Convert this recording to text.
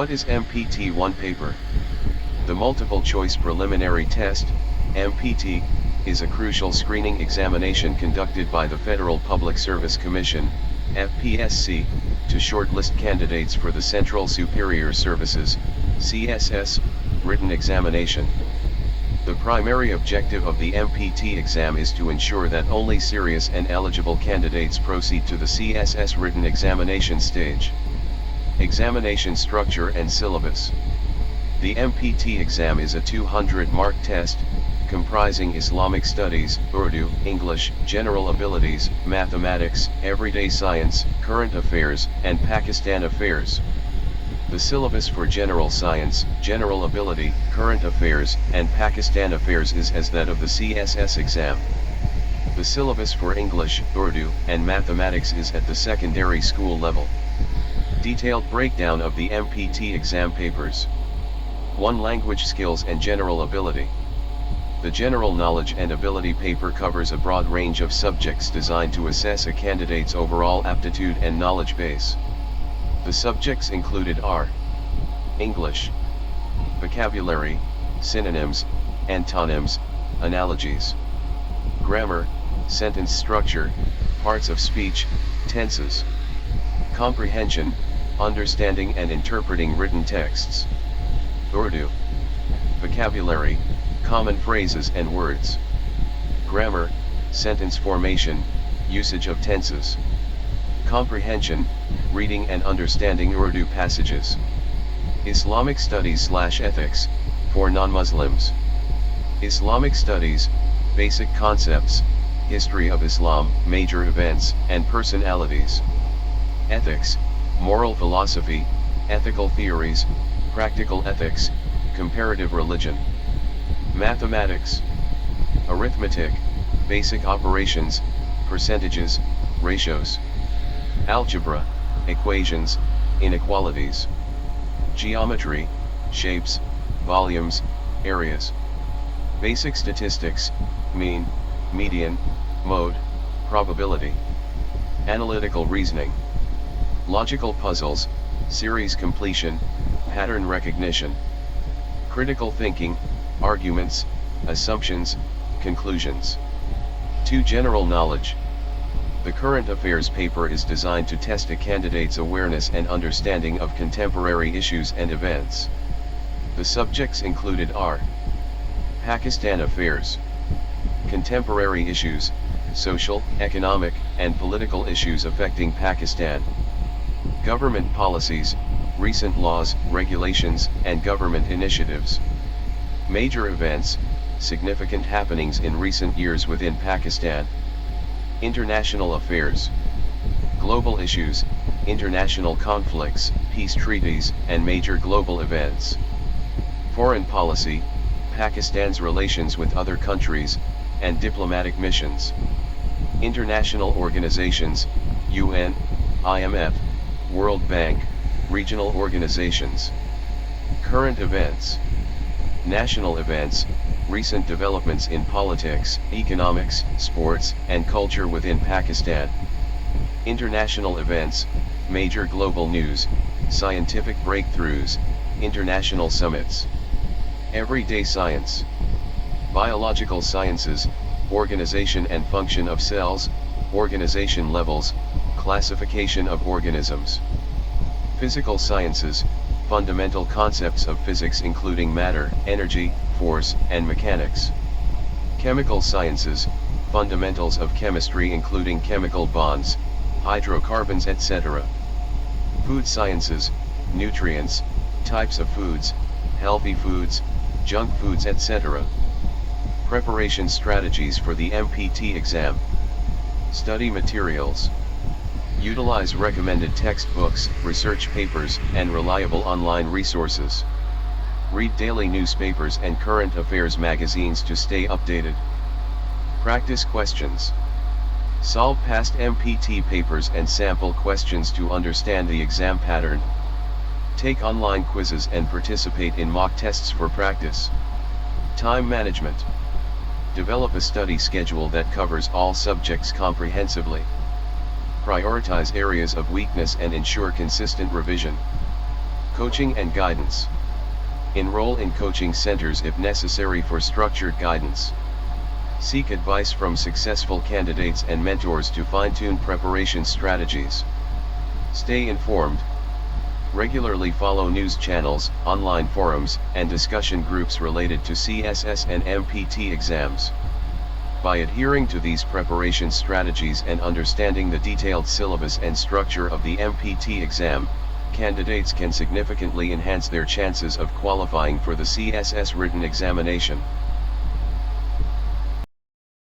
What is MPT 1 paper? The multiple choice preliminary test, MPT, is a crucial screening examination conducted by the Federal Public Service Commission, FPSC, to shortlist candidates for the Central Superior Services, CSS, written examination. The primary objective of the MPT exam is to ensure that only serious and eligible candidates proceed to the CSS written examination stage. Examination structure and syllabus. The MPT exam is a 200-mark test, comprising Islamic Studies, Urdu, English, General Abilities, Mathematics, Everyday Science, Current Affairs, and Pakistan Affairs. The syllabus for General Science, General Ability, Current Affairs, and Pakistan Affairs is as that of the CSS exam. The syllabus for English, Urdu, and Mathematics is at the secondary school level. Detailed breakdown of the MPT exam papers. 1. Language Skills and General Ability. The General Knowledge and Ability paper covers a broad range of subjects designed to assess a candidate's overall aptitude and knowledge base. The subjects included are English, vocabulary, synonyms, antonyms, analogies, grammar, sentence structure, parts of speech, tenses, comprehension, understanding and interpreting written texts, Urdu, vocabulary, common phrases and words, grammar, sentence formation, usage of tenses, comprehension, reading and understanding Urdu passages, Islamic Studies/Ethics, for non-Muslims, Islamic Studies, basic concepts, history of Islam, major events, and personalities, Ethics, moral philosophy, ethical theories, practical ethics, comparative religion, Mathematics, arithmetic, basic operations, percentages, ratios, algebra, equations, inequalities, geometry, shapes, volumes, areas, basic statistics, mean, median, mode, probability, analytical reasoning, logical puzzles, series completion, pattern recognition, critical thinking, arguments, assumptions, conclusions. 2. General knowledge. The Current Affairs paper is designed to test a candidate's awareness and understanding of contemporary issues and events. The subjects included are Pakistan Affairs, contemporary issues, social, economic, and political issues affecting Pakistan, government policies, recent laws, regulations, and government initiatives, major events, significant happenings in recent years within Pakistan, international affairs, global issues, international conflicts, peace treaties, and major global events, foreign policy, Pakistan's relations with other countries, and diplomatic missions, international organizations, UN, IMF, World Bank, regional organizations, current events, national events, recent developments in politics, economics, sports, and culture within Pakistan, international events, major global news, scientific breakthroughs, international summits, everyday science, biological sciences, organization and function of cells, organization levels, classification of organisms, physical sciences, fundamental concepts of physics including matter, energy, force, and mechanics, chemical sciences, fundamentals of chemistry including chemical bonds, hydrocarbons etc., food sciences, nutrients, types of foods, healthy foods, junk foods etc. Preparation strategies for the MPT exam. Study materials. Utilize recommended textbooks, research papers, and reliable online resources. Read daily newspapers and current affairs magazines to stay updated. Practice questions. Solve past MPT papers and sample questions to understand the exam pattern. Take online quizzes and participate in mock tests for practice. Time management. Develop a study schedule that covers all subjects comprehensively. Prioritize areas of weakness and ensure consistent revision. Coaching and guidance. Enroll in coaching centers if necessary for structured guidance. Seek advice from successful candidates and mentors to fine-tune preparation strategies. Stay informed. Regularly follow news channels, online forums, and discussion groups related to CSS and MPT exams. By adhering to these preparation strategies and understanding the detailed syllabus and structure of the MPT exam, candidates can significantly enhance their chances of qualifying for the CSS written examination.